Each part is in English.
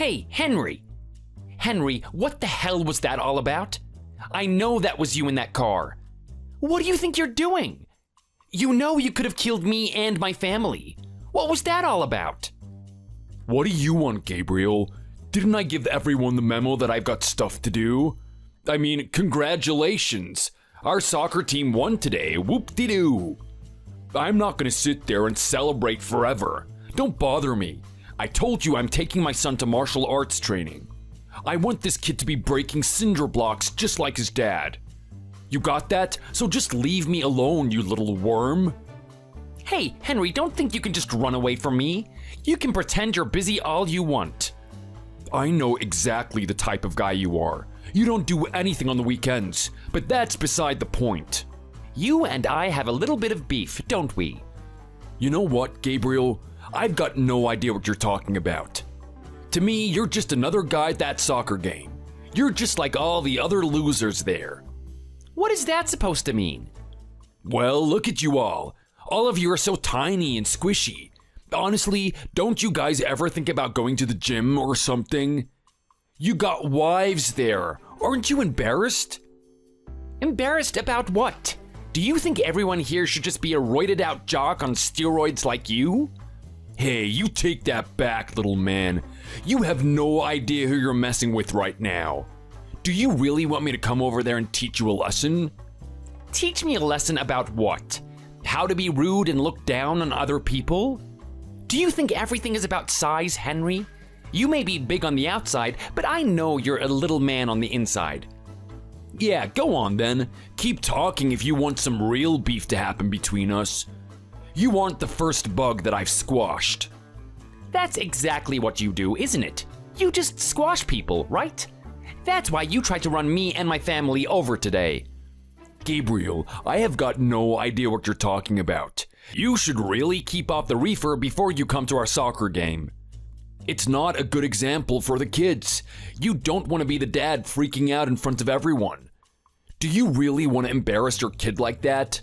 Hey, Henry! Henry, what the hell was that all about? I know that was you in that car. What do you think you're doing? You know you could have killed me and my family. What was that all about? What do you want, Gabriel? Didn't I give everyone the memo that I've got stuff to do? I mean, congratulations. Our soccer team won today, whoop-de-doo. I'm not gonna sit there and celebrate forever. Don't bother me. I told you I'm taking my son to martial arts training. I want this kid to be breaking cinder blocks just like his dad. You got that? So just leave me alone, you little worm. Hey, Henry, don't think you can just run away from me. You can pretend you're busy all you want. I know exactly the type of guy you are. You don't do anything on the weekends, but that's beside the point. You and I have a little bit of beef, don't we? You know what, Gabriel? I've got no idea what you're talking about. To me, you're just another guy at that soccer game. You're just like all the other losers there. What is that supposed to mean? Well, look at you all. All of you are so tiny and squishy. Honestly, don't you guys ever think about going to the gym or something? You got wives there. Aren't you embarrassed? Embarrassed about what? Do you think everyone here should just be a roided out jock on steroids like you? Hey, you take that back, little man. You have no idea who you're messing with right now. Do you really want me to come over there and teach you a lesson? Teach me a lesson about what? How to be rude and look down on other people? Do you think everything is about size, Henry? You may be big on the outside, but I know you're a little man on the inside. Yeah, go on then. Keep talking if you want some real beef to happen between us. You aren't the first bug that I've squashed. That's exactly what you do, isn't it? You just squash people, right? That's why you tried to run me and my family over today. Gabriel, I have got no idea what you're talking about. You should really keep off the reefer before you come to our soccer game. It's not a good example for the kids. You don't want to be the dad freaking out in front of everyone. Do you really want to embarrass your kid like that?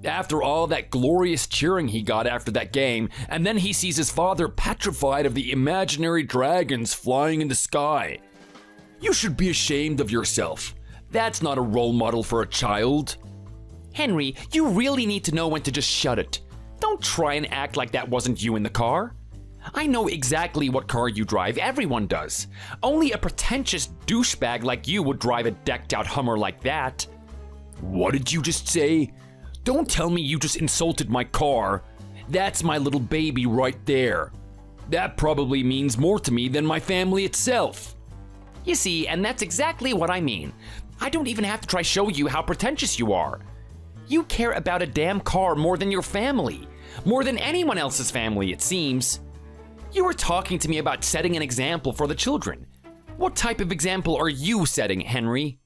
After all that glorious cheering he got after that game, and then he sees his father petrified of the imaginary dragons flying in the sky. You should be ashamed of yourself. That's not a role model for a child. Henry, you really need to know when to just shut it. Don't try and act like that wasn't you in the car. I know exactly what car you drive, everyone does. Only a pretentious douchebag like you would drive a decked out Hummer like that. What did you just say? Don't tell me you just insulted my car. That's my little baby right there. That probably means more to me than my family itself. You see, and that's exactly what I mean. I don't even have to try show you how pretentious you are. You care about a damn car more than your family. More than anyone else's family, it seems. You were talking to me about setting an example for the children. What type of example are you setting, Henry?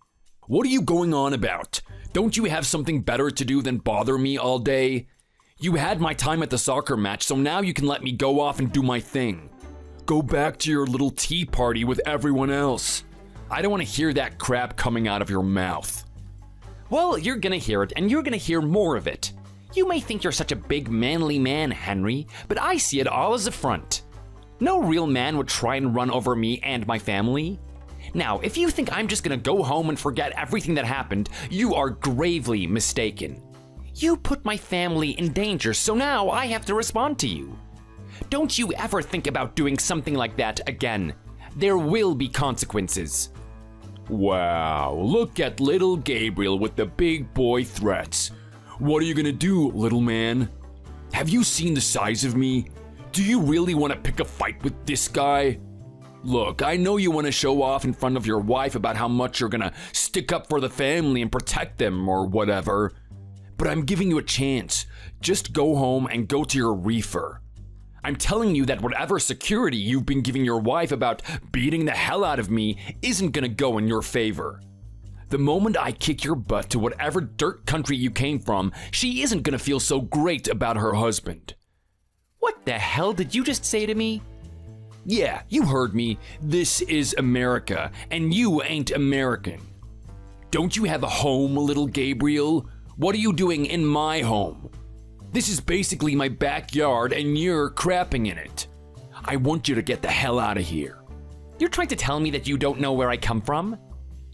What are you going on about? Don't you have something better to do than bother me all day? You had my time at the soccer match, so now you can let me go off and do my thing. Go back to your little tea party with everyone else. I don't want to hear that crap coming out of your mouth. Well, you're gonna hear it, and you're gonna hear more of it. You may think you're such a big manly man, Henry, but I see it all as a front. No real man would try and run over me and my family. Now, if you think I'm just gonna go home and forget everything that happened, you are gravely mistaken. You put my family in danger, so now I have to respond to you. Don't you ever think about doing something like that again. There will be consequences. Wow, look at little Gabriel with the big boy threats. What are you gonna do, little man? Have you seen the size of me? Do you really want to pick a fight with this guy? Look, I know you want to show off in front of your wife about how much you're gonna stick up for the family and protect them or whatever. But I'm giving you a chance. Just go home and go to your reefer. I'm telling you that whatever security you've been giving your wife about beating the hell out of me isn't gonna go in your favor. The moment I kick your butt to whatever dirt country you came from, she isn't gonna feel so great about her husband. What the hell did you just say to me? Yeah, you heard me. This is America, and you ain't American. Don't you have a home, little Gabriel? What are you doing in my home? This is basically my backyard, and you're crapping in it. I want you to get the hell out of here. You're trying to tell me that you don't know where I come from?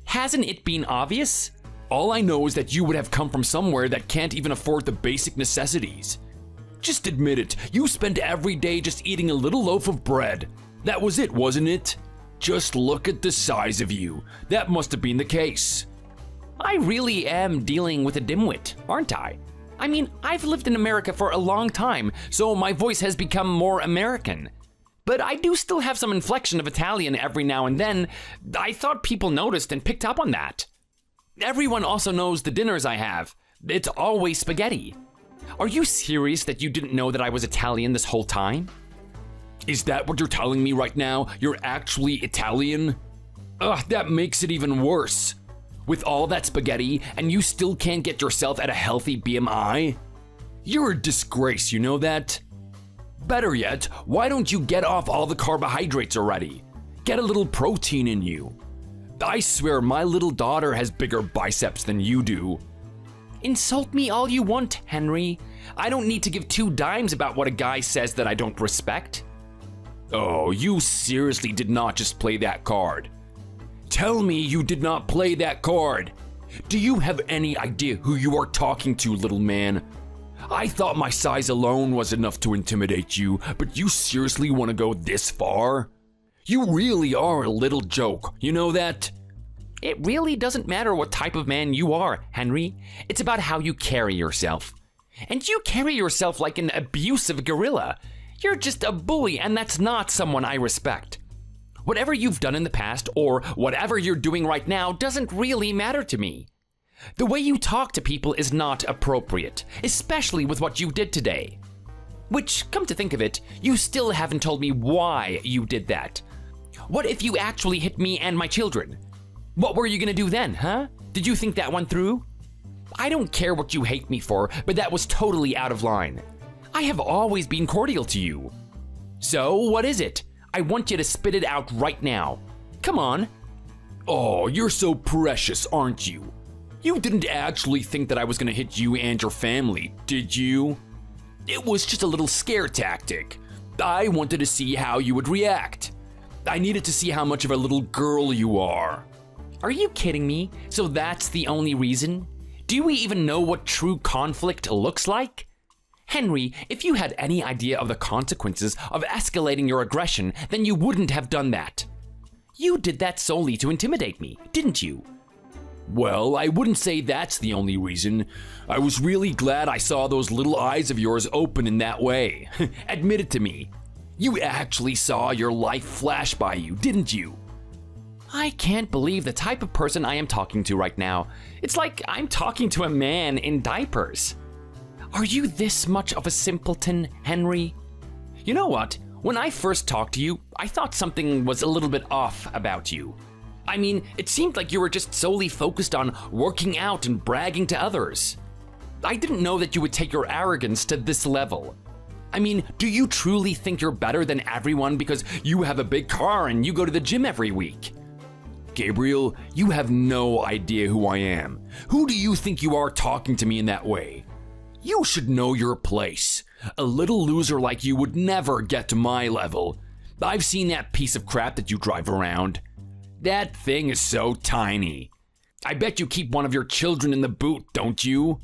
Hasn't it been obvious? All I know is that you would have come from somewhere that can't even afford the basic necessities. Just admit it, you spent every day just eating a little loaf of bread. That was it, wasn't it? Just look at the size of you. That must have been the case. I really am dealing with a dimwit, aren't I? I mean, I've lived in America for a long time, so my voice has become more American. But I do still have some inflection of Italian every now and then. I thought people noticed and picked up on that. Everyone also knows the dinners I have. It's always spaghetti. Are you serious that you didn't know that I was Italian this whole time? Is that what you're telling me right now? You're actually Italian? Ugh, that makes it even worse. With all that spaghetti, and you still can't get yourself at a healthy BMI? You're a disgrace, you know that? Better yet, why don't you get off all the carbohydrates already? Get a little protein in you. I swear my little daughter has bigger biceps than you do. Insult me all you want, Henry. I don't need to give 2 dimes about what a guy says that I don't respect. Oh, you seriously did not just play that card. Tell me you did not play that card. Do you have any idea who you are talking to, little man? I thought my size alone was enough to intimidate you, but you seriously want to go this far? You really are a little joke, you know that? It really doesn't matter what type of man you are, Henry. It's about how you carry yourself. And you carry yourself like an abusive gorilla. You're just a bully, and that's not someone I respect. Whatever you've done in the past, or whatever you're doing right now, doesn't really matter to me. The way you talk to people is not appropriate, especially with what you did today. Which, come to think of it, you still haven't told me why you did that. What if you actually hit me and my children? What were you gonna do then, huh? Did you think that one through? I don't care what you hate me for, but that was totally out of line. I have always been cordial to you. So, what is it? I want you to spit it out right now. Come on. Oh, you're so precious, aren't you? You didn't actually think that I was gonna hit you and your family, did you? It was just a little scare tactic. I wanted to see how you would react. I needed to see how much of a little girl you are. Are you kidding me? So that's the only reason? Do we even know what true conflict looks like? Henry, if you had any idea of the consequences of escalating your aggression, then you wouldn't have done that. You did that solely to intimidate me, didn't you? Well, I wouldn't say that's the only reason. I was really glad I saw those little eyes of yours open in that way. Admit it to me. You actually saw your life flash by you, didn't you? I can't believe the type of person I am talking to right now. It's like I'm talking to a man in diapers. Are you this much of a simpleton, Henry? You know what? When I first talked to you, I thought something was a little bit off about you. I mean, it seemed like you were just solely focused on working out and bragging to others. I didn't know that you would take your arrogance to this level. I mean, do you truly think you're better than everyone because you have a big car and you go to the gym every week? Gabriel, you have no idea who I am. Who do you think you are talking to me in that way? You should know your place. A little loser like you would never get to my level. I've seen that piece of crap that you drive around. That thing is so tiny. I bet you keep one of your children in the boot, don't you?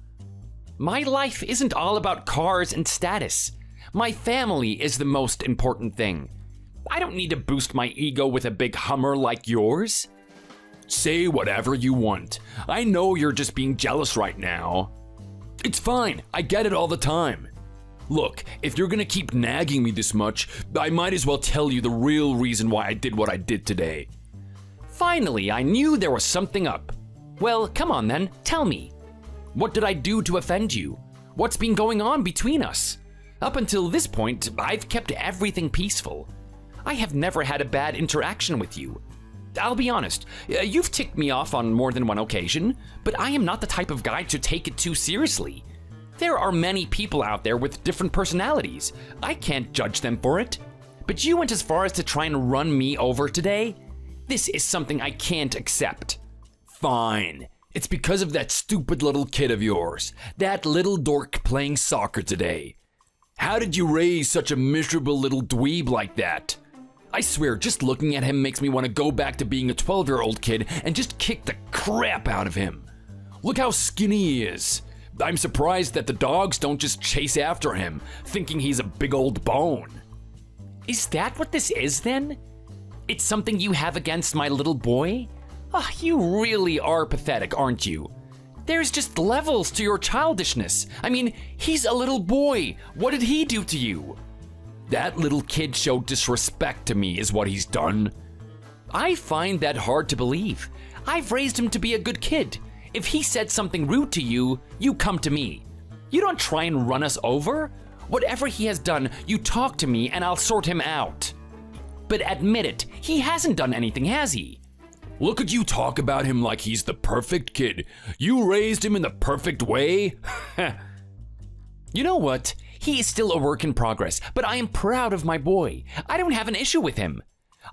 My life isn't all about cars and status. My family is the most important thing. I don't need to boost my ego with a big Hummer like yours. Say whatever you want. I know you're just being jealous right now. It's fine, I get it all the time. Look, if you're gonna keep nagging me this much, I might as well tell you the real reason why I did what I did today. Finally, I knew there was something up. Well, come on then, tell me. What did I do to offend you? What's been going on between us? Up until this point, I've kept everything peaceful. I have never had a bad interaction with you. I'll be honest, you've ticked me off on more than one occasion, but I am not the type of guy to take it too seriously. There are many people out there with different personalities. I can't judge them for it. But you went as far as to try and run me over today? This is something I can't accept. Fine. It's because of that stupid little kid of yours. That little dork playing soccer today. How did you raise such a miserable little dweeb like that? I swear, just looking at him makes me want to go back to being a 12-year-old kid and just kick the crap out of him. Look how skinny he is. I'm surprised that the dogs don't just chase after him, thinking he's a big old bone. Is that what this is then? It's something you have against my little boy? You really are pathetic, aren't you? There's just levels to your childishness. I mean, he's a little boy. What did he do to you? That little kid showed disrespect to me is what he's done. I find that hard to believe. I've raised him to be a good kid. If he said something rude to you, you come to me. You don't try and run us over. Whatever he has done, you talk to me and I'll sort him out. But admit it, he hasn't done anything, has he? Look at you talk about him like he's the perfect kid. You raised him in the perfect way? You know what? He is still a work in progress, but I am proud of my boy. I don't have an issue with him.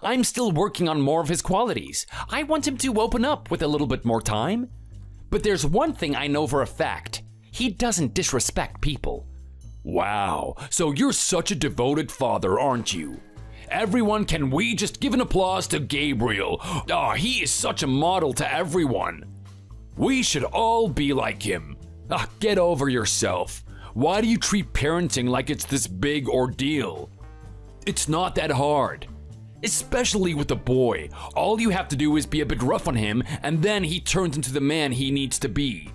I'm still working on more of his qualities. I want him to open up with a little bit more time. But there's one thing I know for a fact. He doesn't disrespect people. Wow, so you're such a devoted father, aren't you? Everyone, can we just give an applause to Gabriel? He is such a model to everyone. We should all be like him. Get over yourself. Why do you treat parenting like it's this big ordeal? It's not that hard. Especially with a boy. All you have to do is be a bit rough on him, and then he turns into the man he needs to be.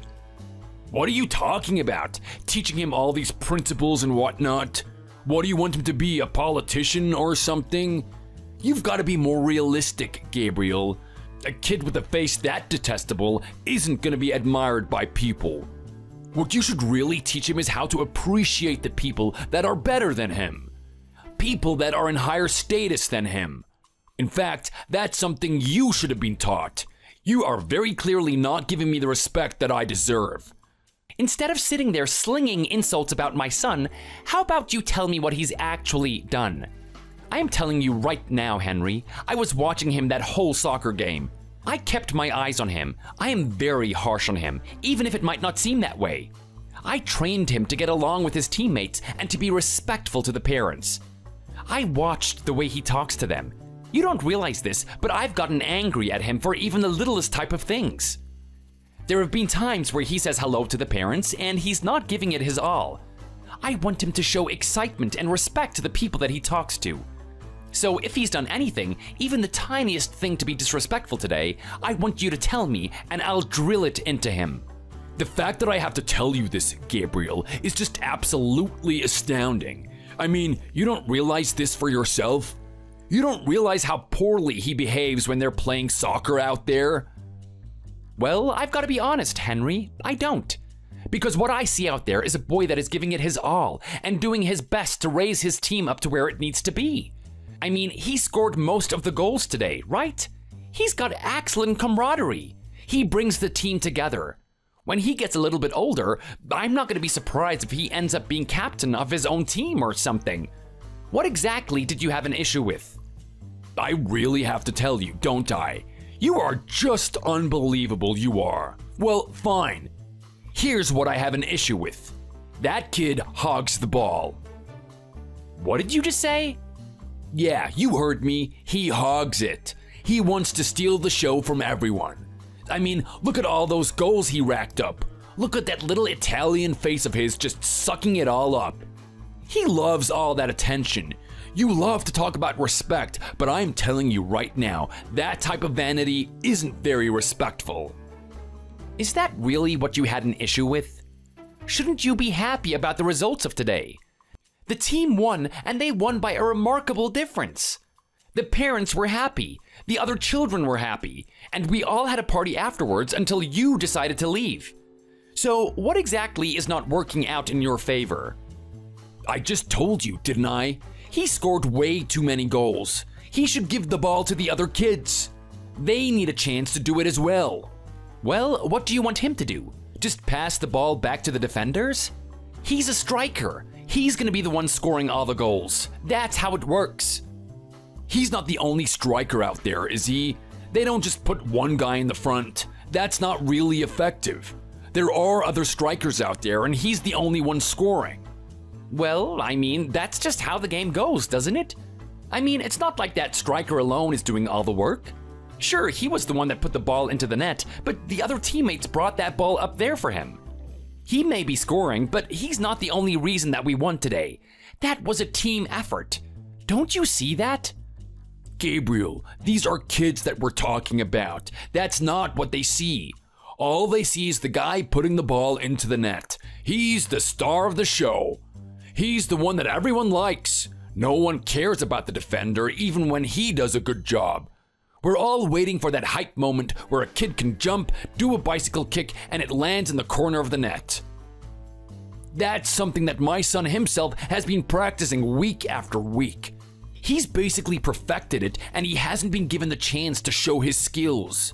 What are you talking about? Teaching him all these principles and whatnot? What do you want him to be, a politician or something? You've got to be more realistic, Gabriel. A kid with a face that detestable isn't going to be admired by people. What you should really teach him is how to appreciate the people that are better than him. People that are in higher status than him. In fact, that's something you should have been taught. You are very clearly not giving me the respect that I deserve. Instead of sitting there slinging insults about my son, how about you tell me what he's actually done? I am telling you right now, Henry, I was watching him that whole soccer game. I kept my eyes on him. I am very harsh on him, even if it might not seem that way. I trained him to get along with his teammates and to be respectful to the parents. I watched the way he talks to them. You don't realize this, but I've gotten angry at him for even the littlest type of things. There have been times where he says hello to the parents and he's not giving it his all. I want him to show excitement and respect to the people that he talks to. So if he's done anything, even the tiniest thing to be disrespectful today, I want you to tell me and I'll drill it into him. The fact that I have to tell you this, Gabriel, is just absolutely astounding. I mean, you don't realize this for yourself? You don't realize how poorly he behaves when they're playing soccer out there? Well, I've got to be honest, Henry. I don't. Because what I see out there is a boy that is giving it his all and doing his best to raise his team up to where it needs to be. I mean, he scored most of the goals today, right? He's got excellent camaraderie. He brings the team together. When he gets a little bit older, I'm not going to be surprised if he ends up being captain of his own team or something. What exactly did you have an issue with? I really have to tell you, don't I? You are just unbelievable, you are. Well, fine. Here's what I have an issue with. That kid hogs the ball. What did you just say? Yeah, you heard me. He hogs it. He wants to steal the show from everyone. I mean, look at all those goals he racked up. Look at that little Italian face of his just sucking it all up. He loves all that attention. You love to talk about respect, but I'm telling you right now, that type of vanity isn't very respectful. Is that really what you had an issue with? Shouldn't you be happy about the results of today? The team won, and they won by a remarkable difference. The parents were happy, the other children were happy, and we all had a party afterwards until you decided to leave. So what exactly is not working out in your favor? I just told you, didn't I? He scored way too many goals. He should give the ball to the other kids. They need a chance to do it as well. Well, what do you want him to do? Just pass the ball back to the defenders? He's a striker. He's gonna be the one scoring all the goals. That's how it works. He's not the only striker out there, is he? They don't just put one guy in the front. That's not really effective. There are other strikers out there, and he's the only one scoring. Well, I mean, that's just how the game goes, doesn't it? I mean, it's not like that striker alone is doing all the work. Sure, he was the one that put the ball into the net, but the other teammates brought that ball up there for him. He may be scoring, but he's not the only reason that we won today. That was a team effort. Don't you see that? Gabriel, these are kids that we're talking about. That's not what they see. All they see is the guy putting the ball into the net. He's the star of the show. He's the one that everyone likes. No one cares about the defender, even when he does a good job. We're all waiting for that hype moment where a kid can jump, do a bicycle kick, and it lands in the corner of the net. That's something that my son himself has been practicing week after week. He's basically perfected it, and he hasn't been given the chance to show his skills.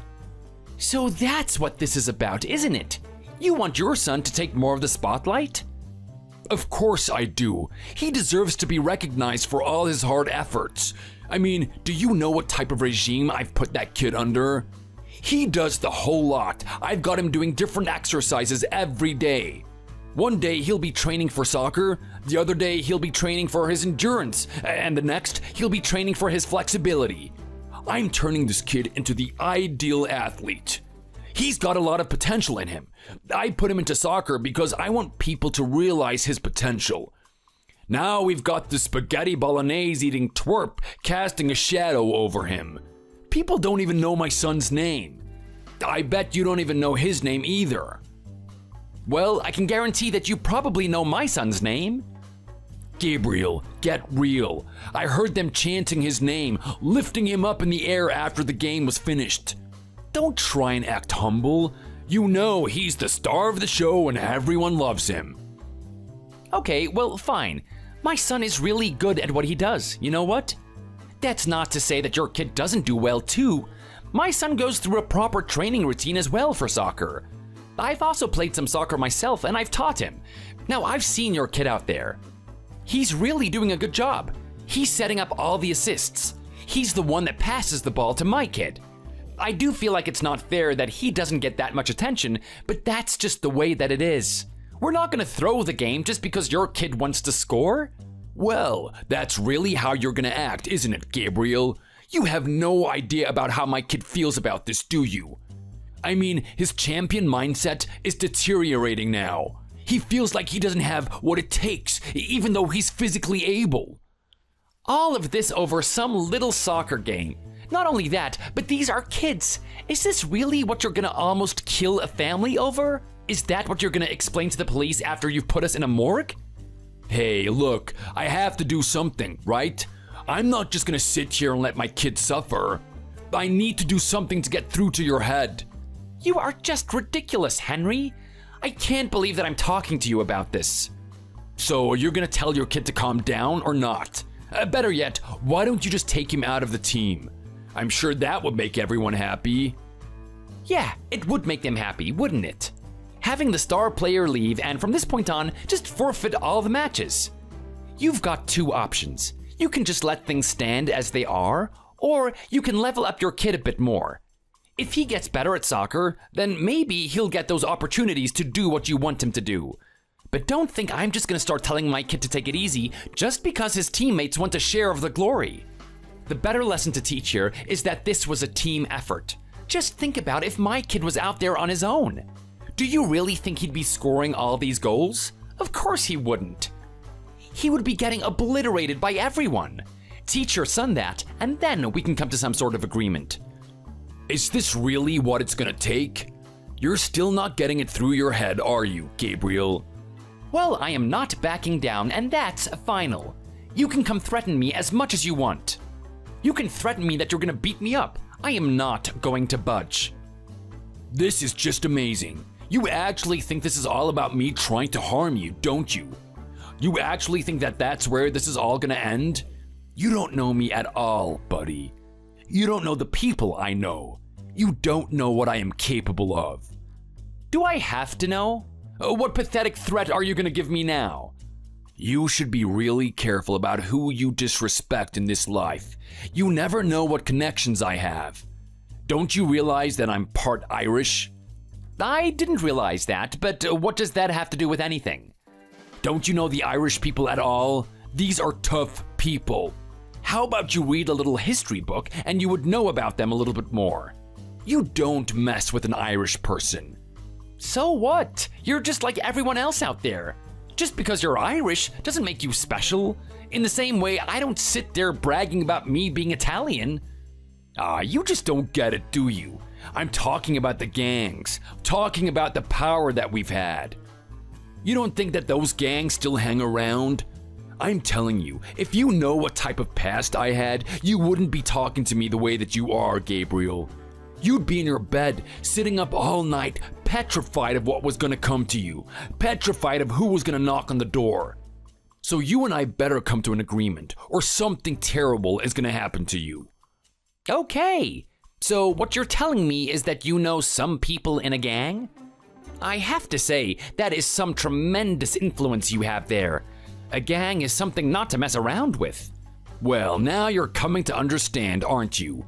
So that's what this is about, isn't it? You want your son to take more of the spotlight? Of course I do. He deserves to be recognized for all his hard efforts. I mean, do you know what type of regime I've put that kid under? He does the whole lot. I've got him doing different exercises every day. One day he'll be training for soccer, the other day he'll be training for his endurance, and the next he'll be training for his flexibility. I'm turning this kid into the ideal athlete. He's got a lot of potential in him. I put him into soccer because I want people to realize his potential. Now we've got the spaghetti bolognese eating twerp casting a shadow over him. People don't even know my son's name. I bet you don't even know his name either. Well, I can guarantee that you probably know my son's name. Gabriel, get real. I heard them chanting his name, lifting him up in the air after the game was finished. Don't try and act humble. You know he's the star of the show and everyone loves him. Okay, well, fine. My son is really good at what he does. You know what? That's not to say that your kid doesn't do well too. My son goes through a proper training routine as well for soccer. I've also played some soccer myself and I've taught him. Now, I've seen your kid out there. He's really doing a good job. He's setting up all the assists. He's the one that passes the ball to my kid. I do feel like it's not fair that he doesn't get that much attention, but that's just the way that it is. We're not going to throw the game just because your kid wants to score. Well, that's really how you're going to act, isn't it, Gabriel? You have no idea about how my kid feels about this, do you? I mean, his champion mindset is deteriorating now. He feels like he doesn't have what it takes, even though he's physically able. All of this over some little soccer game. Not only that, but these are kids. Is this really what you're gonna almost kill a family over? Is that what you're gonna explain to the police after you've put us in a morgue? Hey, look, I have to do something, right? I'm not just gonna sit here and let my kid suffer. I need to do something to get through to your head. You are just ridiculous, Henry. I can't believe that I'm talking to you about this. So, you're gonna tell your kid to calm down or not? Better yet, why don't you just take him out of the team? I'm sure that would make everyone happy. Yeah, it would make them happy, wouldn't it? Having the star player leave and from this point on, just forfeit all the matches. You've got two options. You can just let things stand as they are, or you can level up your kid a bit more. If he gets better at soccer, then maybe he'll get those opportunities to do what you want him to do. But don't think I'm just gonna start telling my kid to take it easy just because his teammates want a share of the glory. The better lesson to teach here is that this was a team effort. Just think about if my kid was out there on his own. Do you really think he'd be scoring all these goals? Of course he wouldn't. He would be getting obliterated by everyone. Teach your son that, and then we can come to some sort of agreement. Is this really what it's gonna take? You're still not getting it through your head, are you, Gabriel? Well, I am not backing down, and that's final. You can come threaten me as much as you want. You can threaten me that you're gonna beat me up. I am not going to budge. This is just amazing. You actually think this is all about me trying to harm you, don't you? You actually think that that's where this is all gonna end? You don't know me at all, buddy. You don't know the people I know. You don't know what I am capable of. Do I have to know? What pathetic threat are you gonna give me now? You should be really careful about who you disrespect in this life. You never know what connections I have. Don't you realize that I'm part Irish? I didn't realize that, but what does that have to do with anything? Don't you know the Irish people at all? These are tough people. How about you read a little history book and you would know about them a little bit more? You don't mess with an Irish person. So what? You're just like everyone else out there. Just because you're Irish doesn't make you special. In the same way, I don't sit there bragging about me being Italian. You just don't get it, do you? I'm talking about the gangs, talking about the power that we've had. You don't think that those gangs still hang around? I'm telling you, if you know what type of past I had, you wouldn't be talking to me the way that you are, Gabriel. You'd be in your bed, sitting up all night, petrified of what was gonna come to you, petrified of who was gonna knock on the door. So you and I better come to an agreement, or something terrible is gonna happen to you. Okay, so what you're telling me is that you know some people in a gang? I have to say, that is some tremendous influence you have there. A gang is something not to mess around with. Well, now you're coming to understand, aren't you?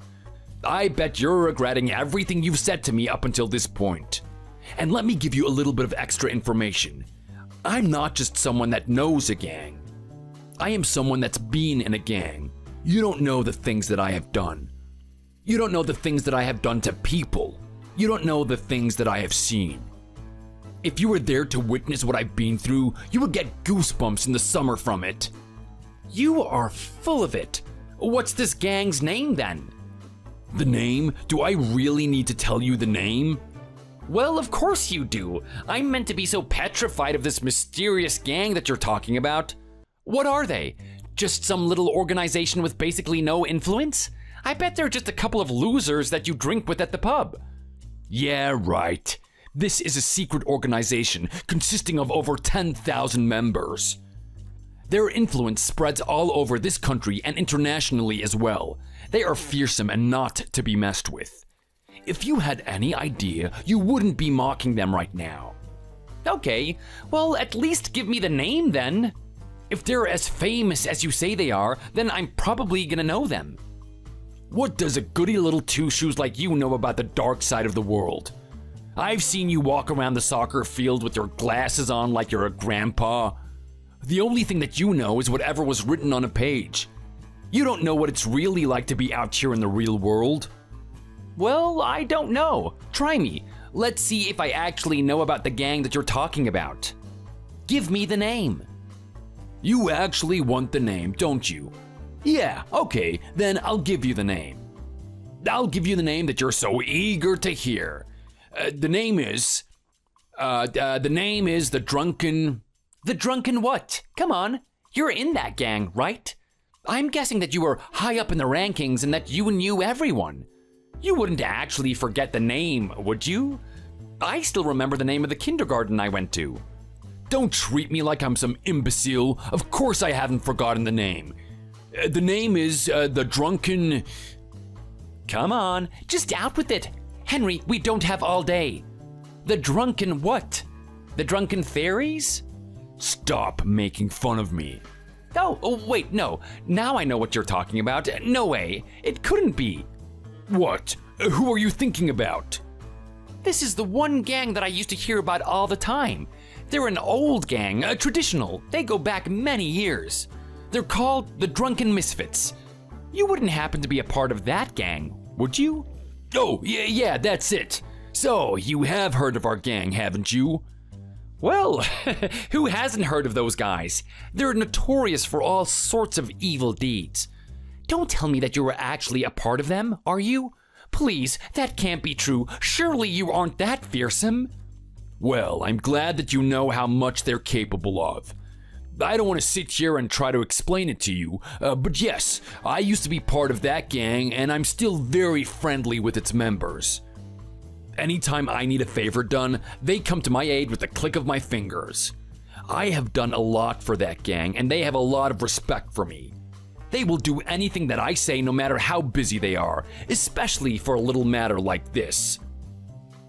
I bet you're regretting everything you've said to me up until this point. And let me give you a little bit of extra information. I'm not just someone that knows a gang. I am someone that's been in a gang. You don't know the things that I have done. You don't know the things that I have done to people. You don't know the things that I have seen. If you were there to witness what I've been through, you would get goosebumps in the summer from it. You are full of it. What's this gang's name then? The name? Do I really need to tell you the name? Well, of course you do. I'm meant to be so petrified of this mysterious gang that you're talking about. What are they? Just some little organization with basically no influence? I bet they're just a couple of losers that you drink with at the pub. Yeah, right. This is a secret organization consisting of over 10,000 members. Their influence spreads all over this country and internationally as well. They are fearsome and not to be messed with. If you had any idea, you wouldn't be mocking them right now. Okay, well, at least give me the name then. If they're as famous as you say they are, then I'm probably gonna know them. What does a goody little two-shoes like you know about the dark side of the world? I've seen you walk around the soccer field with your glasses on like you're a grandpa. The only thing that you know is whatever was written on a page. You don't know what it's really like to be out here in the real world. Well, I don't know. Try me. Let's see if I actually know about the gang that you're talking about. Give me the name. You actually want the name, don't you? Yeah, okay, then I'll give you the name. I'll give you the name that you're so eager to hear. The name is the Drunken... The Drunken what? Come on, you're in that gang, right? I'm guessing that you were high up in the rankings and that you knew everyone. You wouldn't actually forget the name, would you? I still remember the name of the kindergarten I went to. Don't treat me like I'm some imbecile. Of course I haven't forgotten the name. The name is the Drunken... Come on, just out with it. Henry, we don't have all day. The Drunken what? The Drunken Fairies? Stop making fun of me. Oh, wait, no. Now I know what you're talking about. No way. It couldn't be. What? Who are you thinking about? This is the one gang that I used to hear about all the time. They're an old gang, traditional. They go back many years. They're called the Drunken Misfits. You wouldn't happen to be a part of that gang, would you? Oh, yeah, that's it. So, you have heard of our gang, haven't you? Well, who hasn't heard of those guys? They're notorious for all sorts of evil deeds. Don't tell me that you were actually a part of them, are you? Please, that can't be true. Surely you aren't that fearsome. Well, I'm glad that you know how much they're capable of. I don't want to sit here and try to explain it to you, but yes, I used to be part of that gang and I'm still very friendly with its members. Anytime I need a favor done, they come to my aid with the click of my fingers. I have done a lot for that gang and they have a lot of respect for me. They will do anything that I say no matter how busy they are, especially for a little matter like this.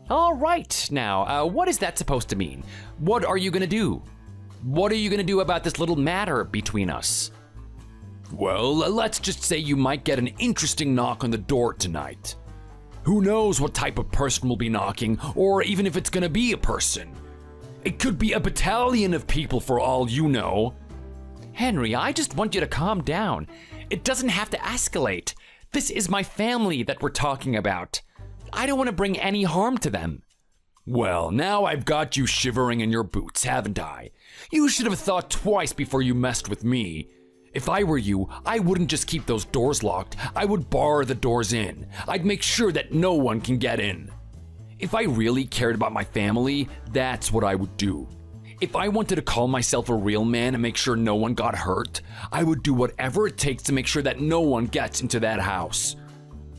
All right, now, what is that supposed to mean? What are you gonna do? What are you gonna do about this little matter between us? Well, let's just say you might get an interesting knock on the door tonight. Who knows what type of person will be knocking, or even if it's gonna be a person. It could be a battalion of people for all you know. Henry, I just want you to calm down. It doesn't have to escalate. This is my family that we're talking about. I don't want to bring any harm to them. Well, now I've got you shivering in your boots, haven't I? You should have thought twice before you messed with me. If I were you, I wouldn't just keep those doors locked. I would bar the doors in. I'd make sure that no one can get in. If I really cared about my family, that's what I would do. If I wanted to call myself a real man and make sure no one got hurt, I would do whatever it takes to make sure that no one gets into that house.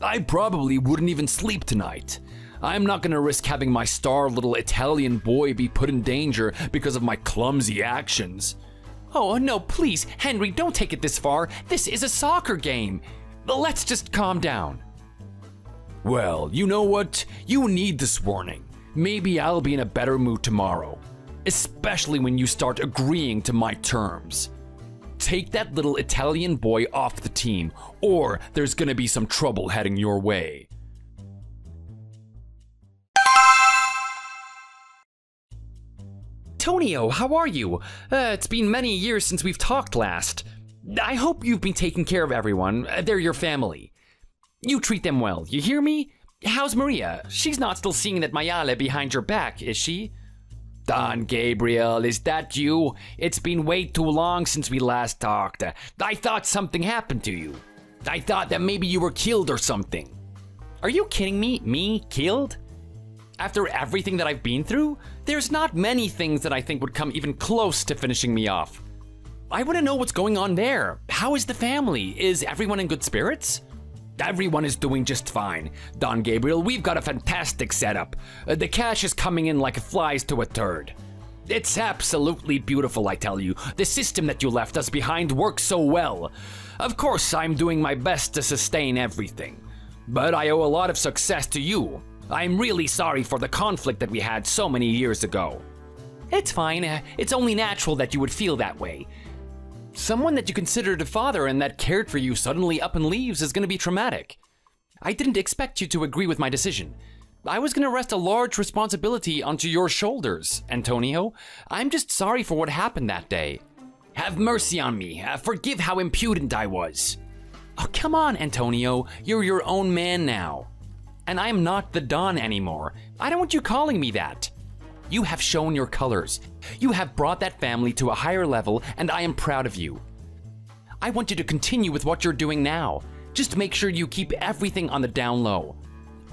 I probably wouldn't even sleep tonight. I'm not gonna risk having my star little Italian boy be put in danger because of my clumsy actions. Oh, no, please, Henry, don't take it this far. This is a soccer game. Let's just calm down. Well, you know what? You need this warning. Maybe I'll be in a better mood tomorrow. Especially when you start agreeing to my terms. Take that little Italian boy off the team, or there's gonna be some trouble heading your way. Tonio, how are you? It's been many years since we've talked last. I hope you've been taking care of everyone. They're your family. You treat them well, you hear me? How's Maria? She's not still singing that Mayale behind your back, is she? Don Gabriel, is that you? It's been way too long since we last talked. I thought something happened to you. I thought that maybe you were killed or something. Are you kidding me? Me? Killed? After everything that I've been through, there's not many things that I think would come even close to finishing me off. I want to know what's going on there. How is the family? Is everyone in good spirits? Everyone is doing just fine. Don Gabriel, we've got a fantastic setup. The cash is coming in like flies to a turd. It's absolutely beautiful, I tell you. The system that you left us behind works so well. Of course, I'm doing my best to sustain everything. But I owe a lot of success to you. I'm really sorry for the conflict that we had so many years ago. It's fine. It's only natural that you would feel that way. Someone that you considered a father and that cared for you suddenly up and leaves is going to be traumatic. I didn't expect you to agree with my decision. I was going to rest a large responsibility onto your shoulders, Antonio. I'm just sorry for what happened that day. Have mercy on me. Forgive how impudent I was. Oh, come on, Antonio. You're your own man now. And I'm not the Don anymore. I don't want you calling me that. You have shown your colors. You have brought that family to a higher level, and I am proud of you. I want you to continue with what you're doing now. Just make sure you keep everything on the down low.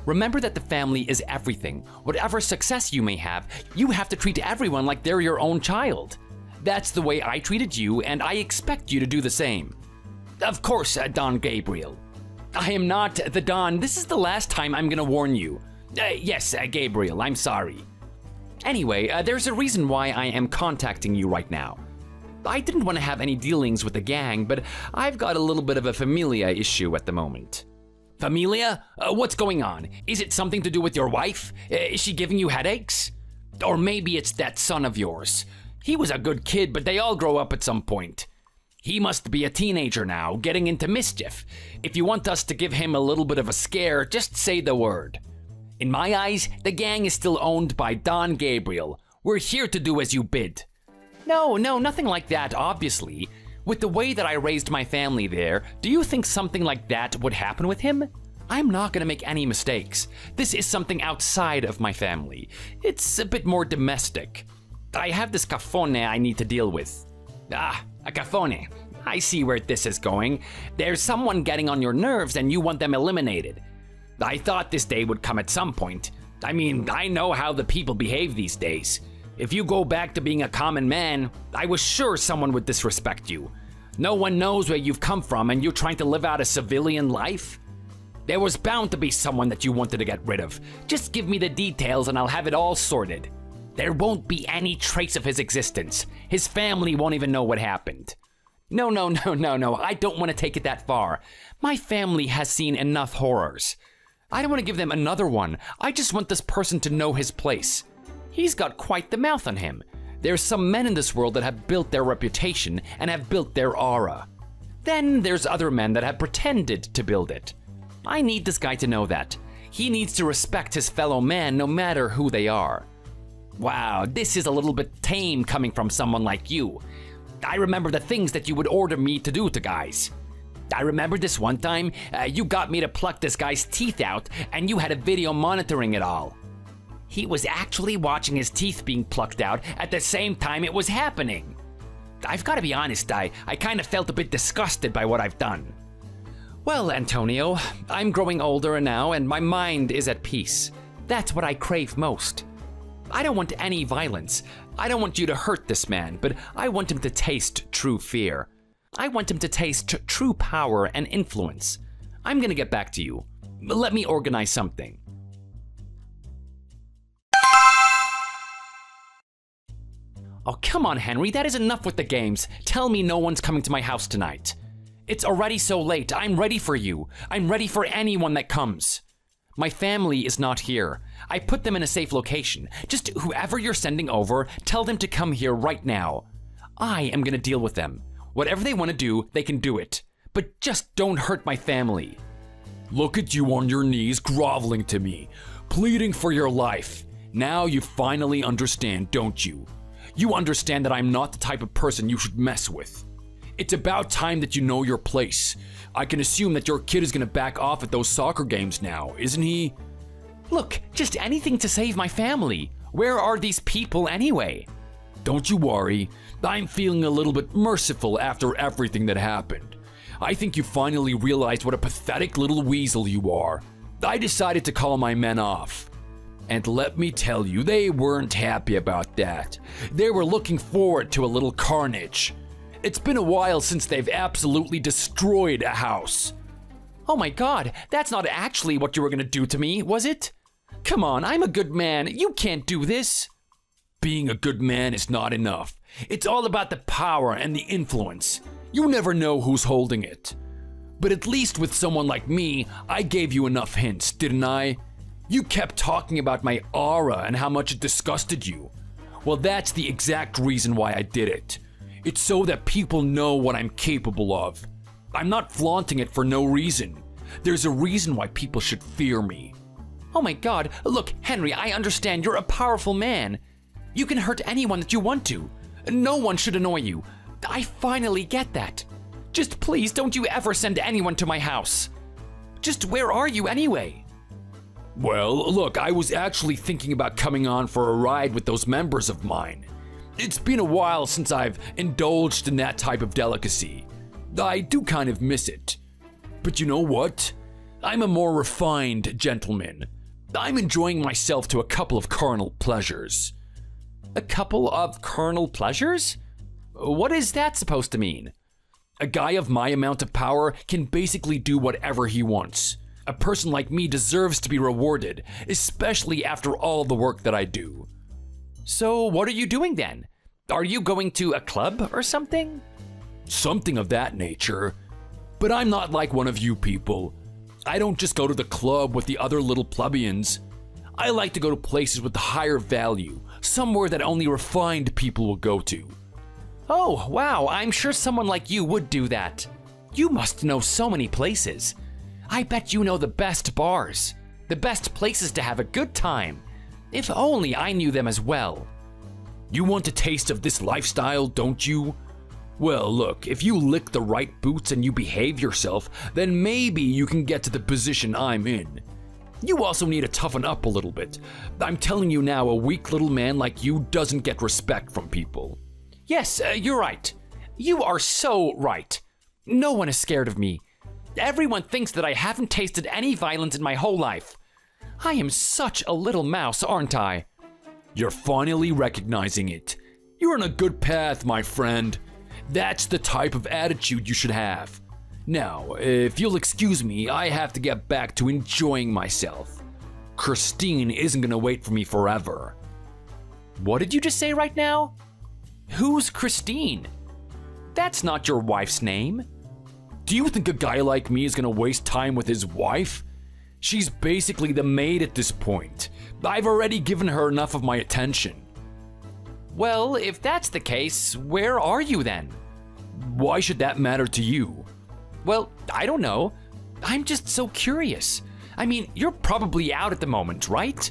Remember that the family is everything. Whatever success you may have, you have to treat everyone like they're your own child. That's the way I treated you, and I expect you to do the same. Of course, Don Gabriel. I am not the Don. This is the last time I'm gonna warn you. Yes, Gabriel, I'm sorry. Anyway, there's a reason why I am contacting you right now. I didn't want to have any dealings with the gang, but I've got a little bit of a familia issue at the moment. Familia? What's going on? Is it something to do with your wife? Is she giving you headaches? Or maybe it's that son of yours. He was a good kid, but they all grow up at some point. He must be a teenager now, getting into mischief. If you want us to give him a little bit of a scare, just say the word. In my eyes, the gang is still owned by Don Gabriel. We're here to do as you bid. No, nothing like that, obviously. With the way that I raised my family there, do you think something like that would happen with him? I'm not gonna make any mistakes. This is something outside of my family. It's a bit more domestic. I have this cafone I need to deal with. Ah, a cafone. I see where this is going. There's someone getting on your nerves and you want them eliminated. I thought this day would come at some point. I mean, I know how the people behave these days. If you go back to being a common man, I was sure someone would disrespect you. No one knows where you've come from and you're trying to live out a civilian life? There was bound to be someone that you wanted to get rid of. Just give me the details and I'll have it all sorted. There won't be any trace of his existence. His family won't even know what happened. No, I don't want to take it that far. My family has seen enough horrors. I don't want to give them another one. I just want this person to know his place. He's got quite the mouth on him. There's some men in this world that have built their reputation and have built their aura. Then there's other men that have pretended to build it. I need this guy to know that. He needs to respect his fellow man no matter who they are. Wow, this is a little bit tame coming from someone like you. I remember the things that you would order me to do to guys. I remember this one time, you got me to pluck this guy's teeth out, and you had a video monitoring it all. He was actually watching his teeth being plucked out at the same time it was happening. I've got to be honest, I kind of felt a bit disgusted by what I've done. Well, Antonio, I'm growing older now, and my mind is at peace. That's what I crave most. I don't want any violence. I don't want you to hurt this man, but I want him to taste true fear. I want him to taste true power and influence. I'm gonna get back to you. Let me organize something. Oh, come on, Henry, that is enough with the games. Tell me no one's coming to my house tonight. It's already so late. I'm ready for you. I'm ready for anyone that comes. My family is not here. I put them in a safe location. Just whoever you're sending over, tell them to come here right now. I am gonna deal with them. Whatever they want to do, they can do it. But just don't hurt my family. Look at you on your knees groveling to me, pleading for your life. Now you finally understand, don't you? You understand that I'm not the type of person you should mess with. It's about time that you know your place. I can assume that your kid is gonna back off at those soccer games now, isn't he? Look, just anything to save my family. Where are these people anyway? Don't you worry. I'm feeling a little bit merciful after everything that happened. I think you finally realized what a pathetic little weasel you are. I decided to call my men off. And let me tell you, they weren't happy about that. They were looking forward to a little carnage. It's been a while since they've absolutely destroyed a house. Oh my god, that's not actually what you were gonna do to me, was it? Come on, I'm a good man. You can't do this. Being a good man is not enough. It's all about the power and the influence. You never know who's holding it. But at least with someone like me, I gave you enough hints, didn't I? You kept talking about my aura and how much it disgusted you. Well, that's the exact reason why I did it. It's so that people know what I'm capable of. I'm not flaunting it for no reason. There's a reason why people should fear me. Oh my god, look, Henry, I understand you're a powerful man. You can hurt anyone that you want to. No one should annoy you. I finally get that. Just please don't you ever send anyone to my house. Just where are you anyway? Well, look, I was actually thinking about coming on for a ride with those members of mine. It's been a while since I've indulged in that type of delicacy. I do kind of miss it. But you know what? I'm a more refined gentleman. I'm enjoying myself to a couple of carnal pleasures. A couple of carnal pleasures? What is that supposed to mean? A guy of my amount of power can basically do whatever he wants. A person like me deserves to be rewarded, especially after all the work that I do. So what are you doing then? Are you going to a club or something? Something of that nature. But I'm not like one of you people. I don't just go to the club with the other little plebeians. I like to go to places with higher value, somewhere that only refined people will go to. Oh, wow, I'm sure someone like you would do that. You must know so many places. I bet you know the best bars, the best places to have a good time. If only I knew them as well. You want a taste of this lifestyle, don't you? Well, look, if you lick the right boots and you behave yourself, then maybe you can get to the position I'm in. You also need to toughen up a little bit. I'm telling you now, a weak little man like you doesn't get respect from people. Yes, you're right. You are so right. No one is scared of me. Everyone thinks that I haven't tasted any violence in my whole life. I am such a little mouse, aren't I? You're finally recognizing it. You're on a good path, my friend. That's the type of attitude you should have. Now, if you'll excuse me, I have to get back to enjoying myself. Christine isn't gonna wait for me forever. What did you just say right now? Who's Christine? That's not your wife's name. Do you think a guy like me is gonna waste time with his wife? She's basically the maid at this point. I've already given her enough of my attention. Well, if that's the case, where are you then? Why should that matter to you? Well, I don't know. I'm just so curious. I mean, you're probably out at the moment, right?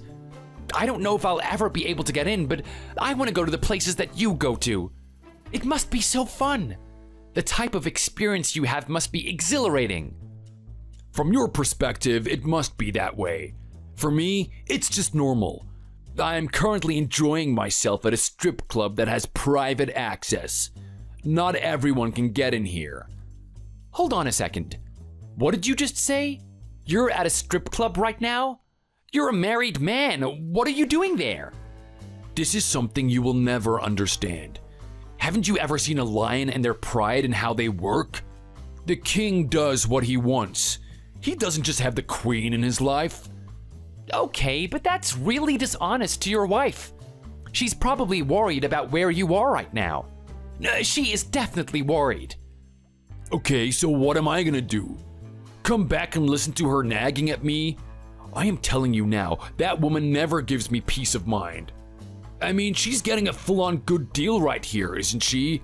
I don't know if I'll ever be able to get in, but I want to go to the places that you go to. It must be so fun. The type of experience you have must be exhilarating. From your perspective, it must be that way. For me, it's just normal. I am currently enjoying myself at a strip club that has private access. Not everyone can get in here. Hold on a second. What did you just say? You're at a strip club right now? You're a married man. What are you doing there? This is something you will never understand. Haven't you ever seen a lion and their pride and how they work? The king does what he wants. He doesn't just have the queen in his life. Okay, but that's really dishonest to your wife. She's probably worried about where you are right now. She is definitely worried. Okay, so what am I gonna do? Come back and listen to her nagging at me? I am telling you now, that woman never gives me peace of mind. I mean, she's getting a full-on good deal right here, isn't she?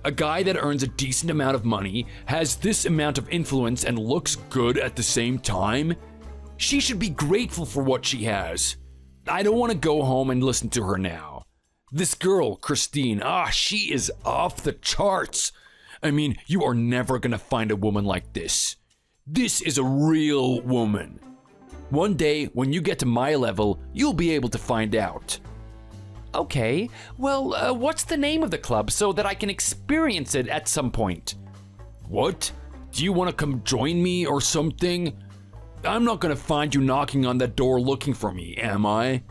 A guy that earns a decent amount of money, has this amount of influence, and looks good at the same time? She should be grateful for what she has. I don't want to go home and listen to her now. This girl, Christine, she is off the charts. I mean, you are never gonna find a woman like this. This is a real woman. One day, when you get to my level, you'll be able to find out. Okay, well, what's the name of the club so that I can experience it at some point? What? Do you want to come join me or something? I'm not gonna find you knocking on that door looking for me, am I?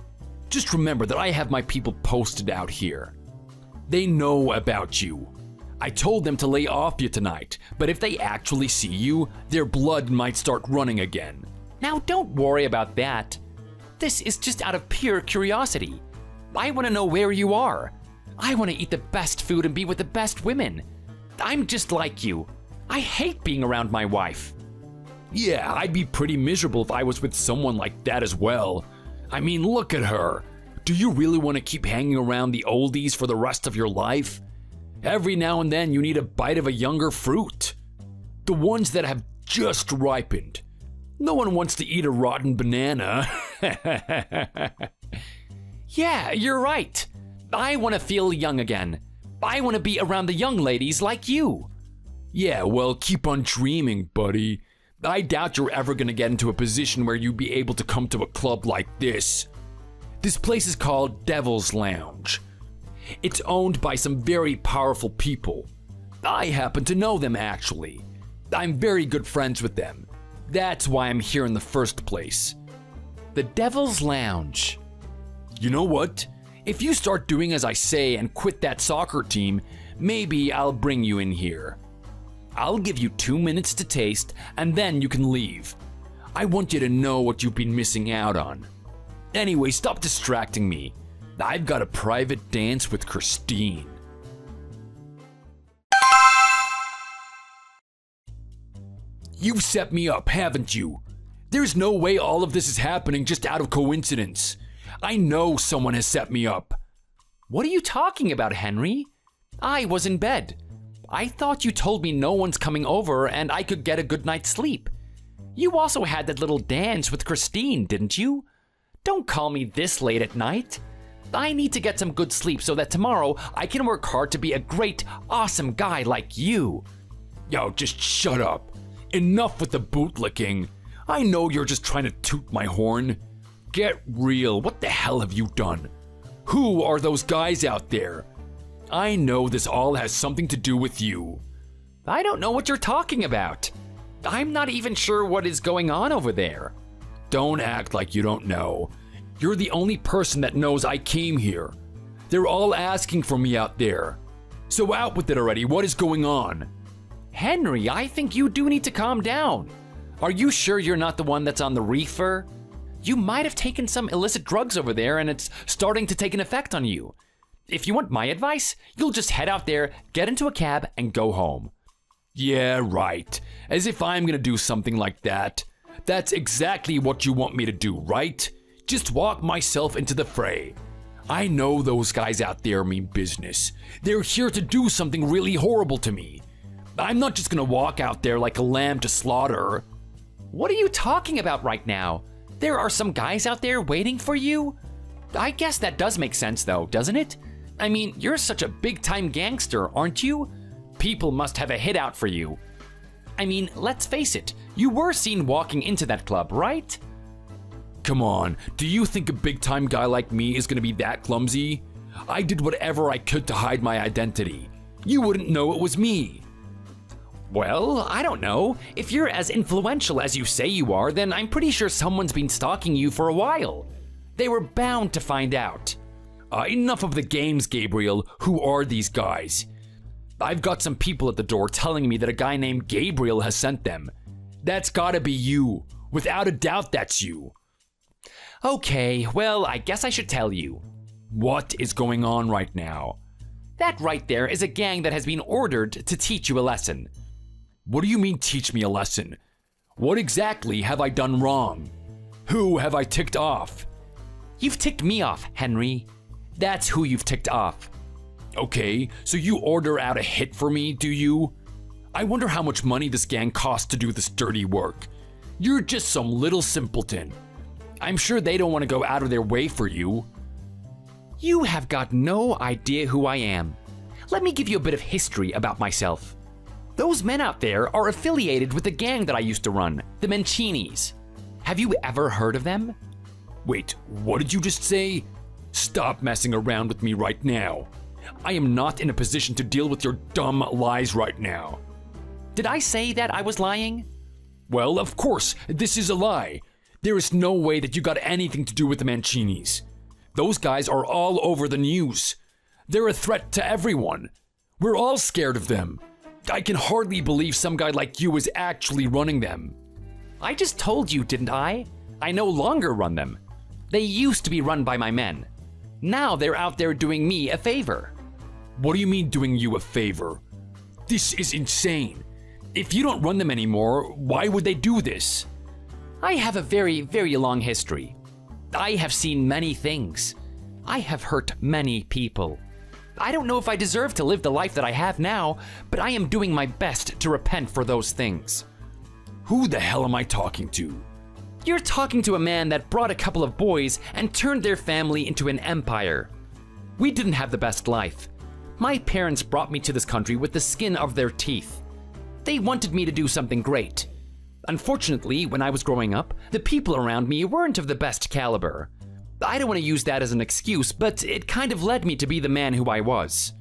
Just remember that I have my people posted out here. They know about you. I told them to lay off you tonight, but if they actually see you, their blood might start running again. Now don't worry about that. This is just out of pure curiosity. I want to know where you are. I want to eat the best food and be with the best women. I'm just like you. I hate being around my wife. Yeah, I'd be pretty miserable if I was with someone like that as well. I mean, look at her. Do you really want to keep hanging around the oldies for the rest of your life? Every now and then you need a bite of a younger fruit. The ones that have just ripened. No one wants to eat a rotten banana. Yeah, you're right. I want to feel young again. I want to be around the young ladies like you. Yeah, well, keep on dreaming, buddy. I doubt you're ever gonna get into a position where you'd be able to come to a club like this. This place is called Devil's Lounge. It's owned by some very powerful people. I happen to know them, actually. I'm very good friends with them. That's why I'm here in the first place. The Devil's Lounge. You know what? If you start doing as I say and quit that soccer team, maybe I'll bring you in here. I'll give you 2 minutes to taste, and then you can leave. I want you to know what you've been missing out on. Anyway, stop distracting me. I've got a private dance with Christine. You've set me up, haven't you? There's no way all of this is happening just out of coincidence. I know someone has set me up. What are you talking about, Henry? I was in bed. I thought you told me no one's coming over and I could get a good night's sleep. You also had that little dance with Christine, didn't you? Don't call me this late at night. I need to get some good sleep so that tomorrow I can work hard to be a great, awesome guy like you. Yo, just shut up. Enough with the bootlicking. I know you're just trying to toot my horn. Get real, what the hell have you done? Who are those guys out there? I know this all has something to do with you. I don't know what you're talking about. I'm not even sure what is going on over there. Don't act like you don't know. You're the only person that knows I came here. They're all asking for me out there. So out with it already, what is going on? Henry, I think you do need to calm down. Are you sure you're not the one that's on the reefer? You might have taken some illicit drugs over there and it's starting to take an effect on you. If you want my advice, you'll just head out there, get into a cab, and go home. Yeah, right. As if I'm gonna do something like that. That's exactly what you want me to do, right? Just walk myself into the fray. I know those guys out there mean business. They're here to do something really horrible to me. I'm not just gonna walk out there like a lamb to slaughter. What are you talking about right now? There are some guys out there waiting for you? I guess that does make sense though, doesn't it? I mean, you're such a big-time gangster, aren't you? people must have a hit out for you. I mean, let's face it, you were seen walking into that club, right? Come on, do you think a big-time guy like me is gonna be that clumsy? I did whatever I could to hide my identity. You wouldn't know it was me. Well, I don't know. If you're as influential as you say you are, then I'm pretty sure someone's been stalking you for a while. They were bound to find out. Enough of the games, Gabriel. Who are these guys? I've got some people at the door telling me that a guy named Gabriel has sent them. That's gotta be you. Without a doubt, that's you. Okay, well, I guess I should tell you. What is going on right now? That right there is a gang that has been ordered to teach you a lesson. What do you mean, teach me a lesson? What exactly have I done wrong? Who have I ticked off? You've ticked me off, Henry. That's who you've ticked off. Okay, so you order out a hit for me, do you? I wonder how much money this gang costs to do this dirty work. You're just some little simpleton. I'm sure they don't want to go out of their way for you. You have got no idea who I am. Let me give you a bit of history about myself. Those men out there are affiliated with the gang that I used to run, the Mancinis. Have you ever heard of them? Wait, what did you just say? Stop messing around with me right now. I am not in a position to deal with your dumb lies right now. Did I say that I was lying? Well, of course, this is a lie. There is no way that you got anything to do with the Mancinis. Those guys are all over the news. They're a threat to everyone. We're all scared of them. I can hardly believe some guy like you is actually running them. I just told you, didn't I? I no longer run them. They used to be run by my men. Now they're out there doing me a favor. What do you mean doing you a favor? This is insane. If you don't run them anymore, why would they do this? I have a very, very long history. I have seen many things. I have hurt many people. I don't know if I deserve to live the life that I have now, but I am doing my best to repent for those things. Who the hell am I talking to? You're talking to a man that brought a couple of boys and turned their family into an empire. We didn't have the best life. My parents brought me to this country with the skin of their teeth. They wanted me to do something great. Unfortunately, when I was growing up, the people around me weren't of the best caliber. I don't want to use that as an excuse, but it kind of led me to be the man who I was.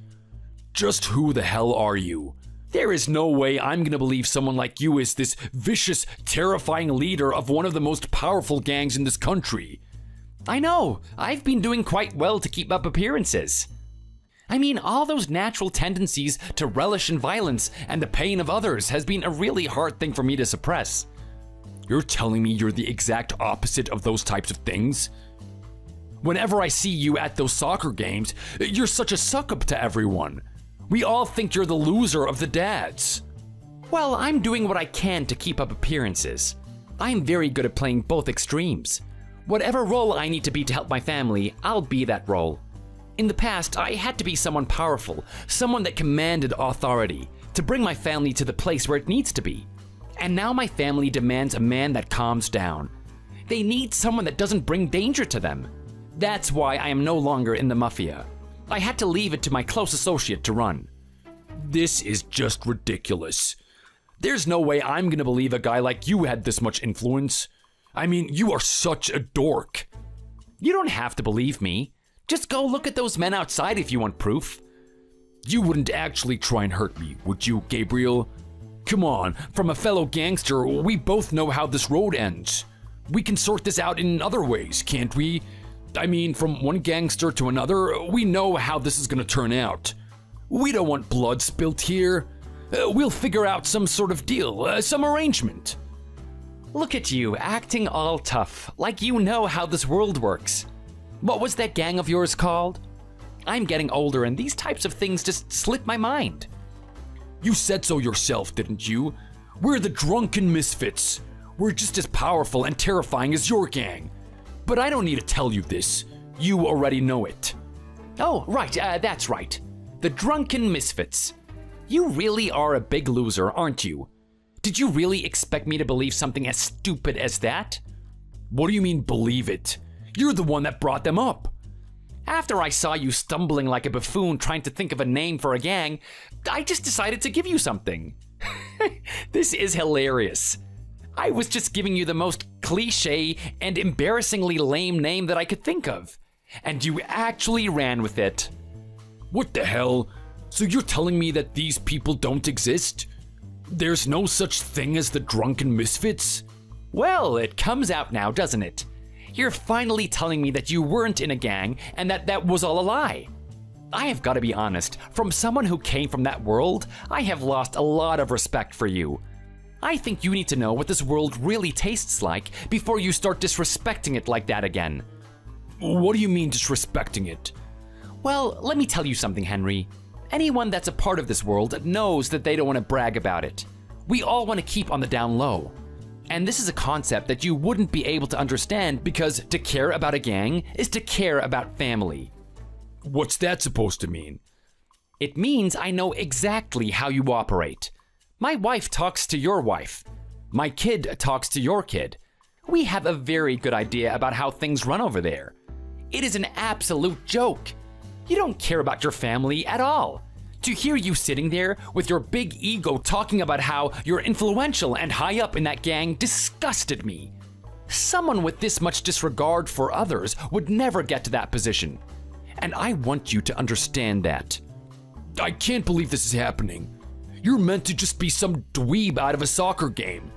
Just who the hell are you? There is no way I'm gonna believe someone like you is this vicious, terrifying leader of one of the most powerful gangs in this country. I know, I've been doing quite well to keep up appearances. I mean, all those natural tendencies to relish in violence and the pain of others has been a really hard thing for me to suppress. You're telling me you're the exact opposite of those types of things? Whenever I see you at those soccer games, you're such a suck-up to everyone. We all think you're the loser of the dads. Well, I'm doing what I can to keep up appearances. I'm very good at playing both extremes. Whatever role I need to be to help my family, I'll be that role. In the past, I had to be someone powerful, someone that commanded authority, to bring my family to the place where it needs to be. And now my family demands a man that calms down. They need someone that doesn't bring danger to them. That's why I am no longer in the mafia. I had to leave it to my close associate to run. This is just ridiculous. There's no way I'm gonna believe a guy like you had this much influence. I mean, you are such a dork. You don't have to believe me. Just go look at those men outside if you want proof. You wouldn't actually try and hurt me, would you, Gabriel? Come on, from a fellow gangster, we both know how this road ends. We can sort this out in other ways, can't we? I mean, from one gangster to another, we know how this is gonna turn out. We don't want blood spilt here. We'll figure out some sort of deal, some arrangement. Look at you, acting all tough, like you know how this world works. What was that gang of yours called? I'm getting older and these types of things just slip my mind. You said so yourself, didn't you? We're the drunken misfits. We're just as powerful and terrifying as your gang. But I don't need to tell you this. You already know it. Oh, right, that's right. The drunken misfits. You really are a big loser, aren't you? Did you really expect me to believe something as stupid as that? What do you mean, believe it? You're the one that brought them up. After I saw you stumbling like a buffoon trying to think of a name for a gang, I just decided to give you something. This is hilarious. I was just giving you the most cliche and embarrassingly lame name that I could think of. And you actually ran with it. What the hell? So you're telling me that these people don't exist? There's no such thing as the drunken misfits? Well, it comes out now, doesn't it? You're finally telling me that you weren't in a gang and that was all a lie. I have got to be honest, from someone who came from that world, I have lost a lot of respect for you. I think you need to know what this world really tastes like before you start disrespecting it like that again. What do you mean disrespecting it? Well, let me tell you something, Henry. Anyone that's a part of this world knows that they don't want to brag about it. We all want to keep on the down low. And this is a concept that you wouldn't be able to understand because to care about a gang is to care about family. What's that supposed to mean? It means I know exactly how you operate. My wife talks to your wife. My kid talks to your kid. We have a very good idea about how things run over there. It is an absolute joke. You don't care about your family at all. To hear you sitting there with your big ego talking about how you're influential and high up in that gang disgusted me. Someone with this much disregard for others would never get to that position. And I want you to understand that. I can't believe this is happening. You're meant to just be some dweeb out of a soccer game.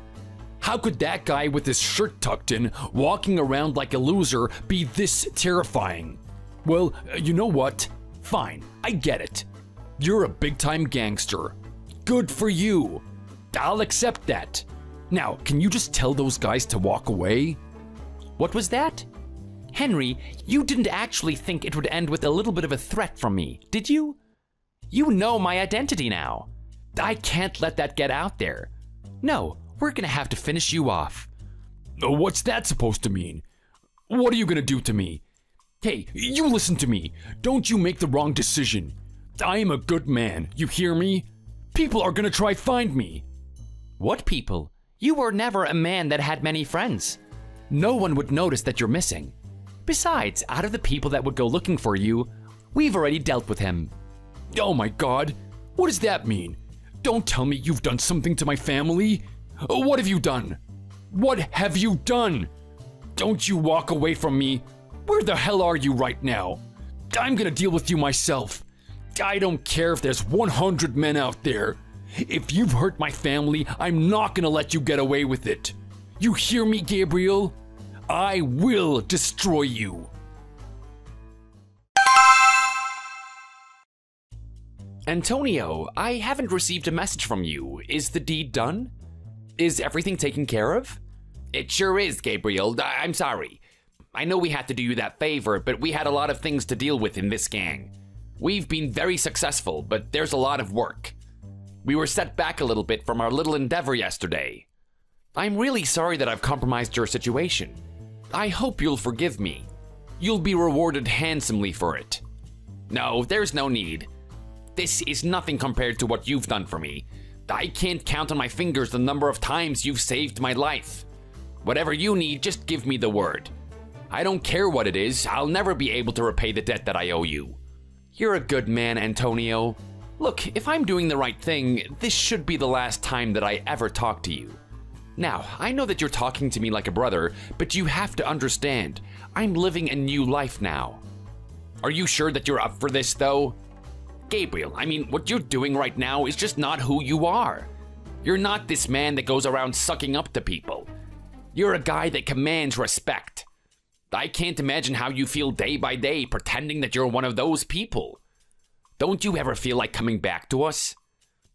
How could that guy with his shirt tucked in, walking around like a loser, be this terrifying? Well, you know what? Fine, I get it. You're a big-time gangster. Good for you. I'll accept that. Now, can you just tell those guys to walk away? What was that? Henry, you didn't actually think it would end with a little bit of a threat from me, did you? You know my identity now. I can't let that get out there. No, we're gonna have to finish you off. What's that supposed to mean? What are you gonna do to me? Hey, you listen to me. Don't you make the wrong decision. I am a good man, you hear me? People are gonna try find me. What people? You were never a man that had many friends. No one would notice that you're missing. Besides, out of the people that would go looking for you, we've already dealt with him. Oh my God, what does that mean? Don't tell me you've done something to my family. What have you done? What have you done? Don't you walk away from me. Where the hell are you right now? I'm gonna deal with you myself. I don't care if there's 100 men out there. If you've hurt my family, I'm not gonna let you get away with it. You hear me, Gabriel? I will destroy you. Antonio, I haven't received a message from you. Is the deed done? Is everything taken care of? It sure is, Gabriel. I'm sorry. I know we had to do you that favor, but we had a lot of things to deal with in this gang. We've been very successful, but there's a lot of work. We were set back a little bit from our little endeavor yesterday. I'm really sorry that I've compromised your situation. I hope you'll forgive me. You'll be rewarded handsomely for it. No, there's no need. This is nothing compared to what you've done for me. I can't count on my fingers the number of times you've saved my life. Whatever you need, just give me the word. I don't care what it is, I'll never be able to repay the debt that I owe you. You're a good man, Antonio. Look, if I'm doing the right thing, this should be the last time that I ever talk to you. Now, I know that you're talking to me like a brother, but you have to understand, I'm living a new life now. Are you sure that you're up for this, though? Gabriel, I mean, what you're doing right now is just not who you are. You're not this man that goes around sucking up to people. You're a guy that commands respect. I can't imagine how you feel day by day pretending that you're one of those people. Don't you ever feel like coming back to us?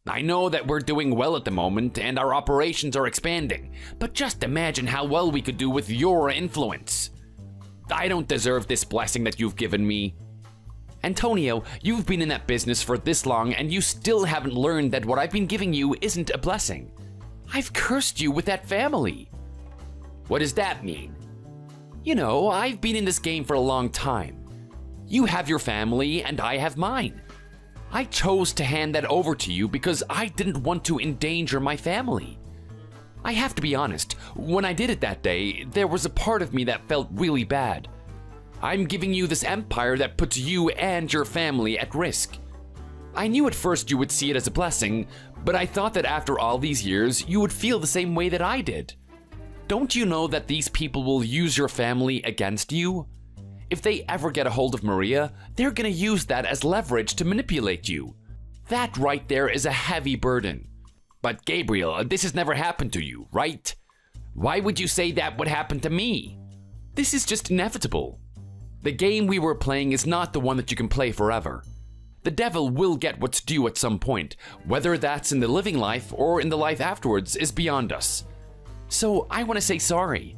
I know that we're doing well at the moment and our operations are expanding, but just imagine how well we could do with your influence. I don't deserve this blessing that you've given me. Antonio, you've been in that business for this long and you still haven't learned that what I've been giving you isn't a blessing. I've cursed you with that family. What does that mean? You know, I've been in this game for a long time. You have your family and I have mine. I chose to hand that over to you because I didn't want to endanger my family. I have to be honest, when I did it that day, there was a part of me that felt really bad. I'm giving you this empire that puts you and your family at risk. I knew at first you would see it as a blessing, but I thought that after all these years, you would feel the same way that I did. Don't you know that these people will use your family against you? If they ever get a hold of Maria, they're gonna use that as leverage to manipulate you. That right there is a heavy burden. But Gabriel, this has never happened to you, right? Why would you say that would happen to me? This is just inevitable. The game we were playing is not the one that you can play forever. The devil will get what's due at some point, whether that's in the living life or in the life afterwards is beyond us. So I want to say sorry.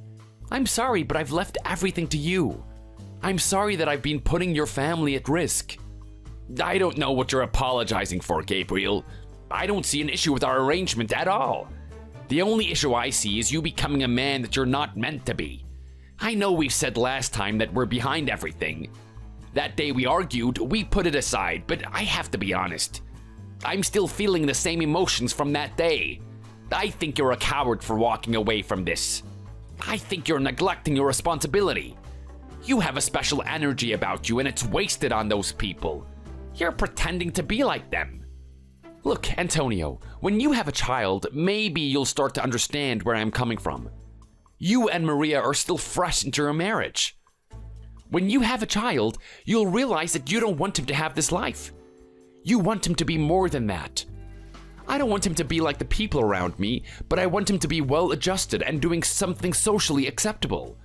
I'm sorry, but I've left everything to you. I'm sorry that I've been putting your family at risk. I don't know what you're apologizing for, Gabriel. I don't see an issue with our arrangement at all. The only issue I see is you becoming a man that you're not meant to be. I know we said last time that we're behind everything. That day we argued, we put it aside, but I have to be honest. I'm still feeling the same emotions from that day. I think you're a coward for walking away from this. I think you're neglecting your responsibility. You have a special energy about you and it's wasted on those people. You're pretending to be like them. Look, Antonio, when you have a child, maybe you'll start to understand where I'm coming from. You and Maria are still fresh into your marriage. When you have a child, you'll realize that you don't want him to have this life. You want him to be more than that. I don't want him to be like the people around me, but I want him to be well adjusted and doing something socially acceptable.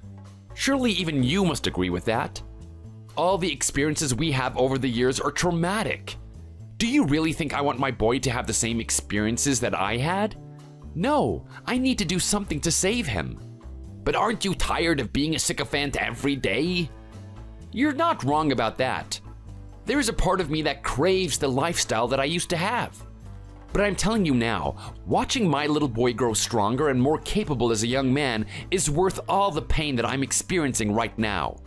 Surely even you must agree with that. All the experiences we have over the years are traumatic. Do you really think I want my boy to have the same experiences that I had? No, I need to do something to save him. But aren't you tired of being a sycophant every day? You're not wrong about that. There is a part of me that craves the lifestyle that I used to have. But I'm telling you now, watching my little boy grow stronger and more capable as a young man is worth all the pain that I'm experiencing right now.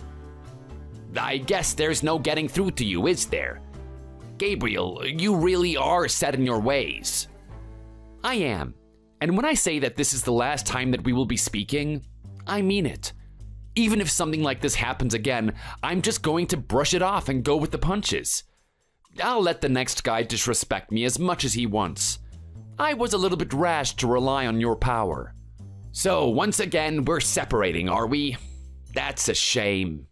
I guess there's no getting through to you, is there? Gabriel, you really are set in your ways. I am. And when I say that this is the last time that we will be speaking, I mean it. Even if something like this happens again, I'm just going to brush it off and go with the punches. I'll let the next guy disrespect me as much as he wants. I was a little bit rash to rely on your power. So once again, we're separating, are we? That's a shame.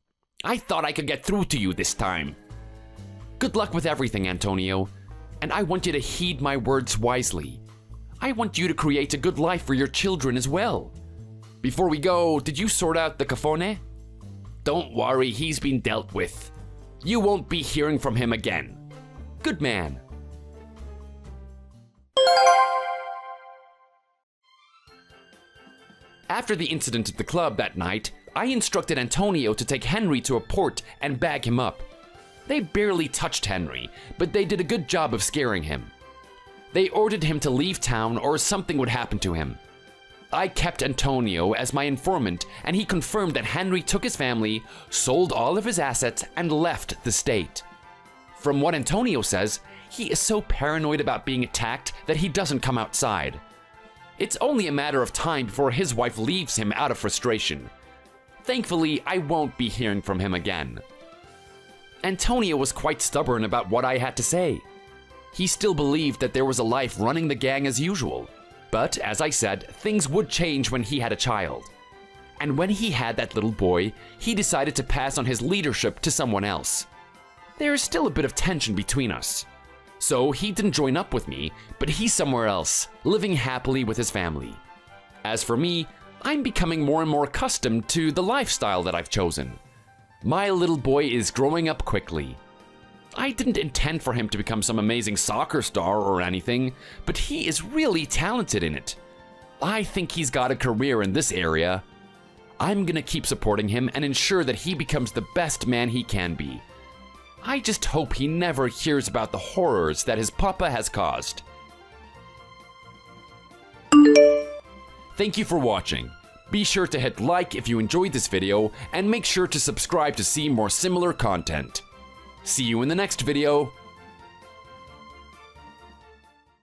I thought I could get through to you this time. Good luck with everything, Antonio. And I want you to heed my words wisely. I want you to create a good life for your children as well. Before we go, did you sort out the phony? Don't worry, he's been dealt with. You won't be hearing from him again. Good man. After the incident at the club that night, I instructed Antonio to take Henry to a port and bag him up. They barely touched Henry, but they did a good job of scaring him. They ordered him to leave town or something would happen to him. I kept Antonio as my informant, and he confirmed that Henry took his family, sold all of his assets, and left the state. From what Antonio says, he is so paranoid about being attacked that he doesn't come outside. It's only a matter of time before his wife leaves him out of frustration. Thankfully, I won't be hearing from him again. Antonio was quite stubborn about what I had to say. He still believed that there was a life running the gang as usual. But, as I said, things would change when he had a child. And when he had that little boy, he decided to pass on his leadership to someone else. There is still a bit of tension between us. So he didn't join up with me, but he's somewhere else, living happily with his family. As for me, I'm becoming more and more accustomed to the lifestyle that I've chosen. My little boy is growing up quickly. I didn't intend for him to become some amazing soccer star or anything, but he is really talented in it. I think he's got a career in this area. I'm gonna keep supporting him and ensure that he becomes the best man he can be. I just hope he never hears about the horrors that his papa has caused. Thank you for watching. Be sure to hit like if you enjoyed this video, and make sure to subscribe to see more similar content. See you in the next video.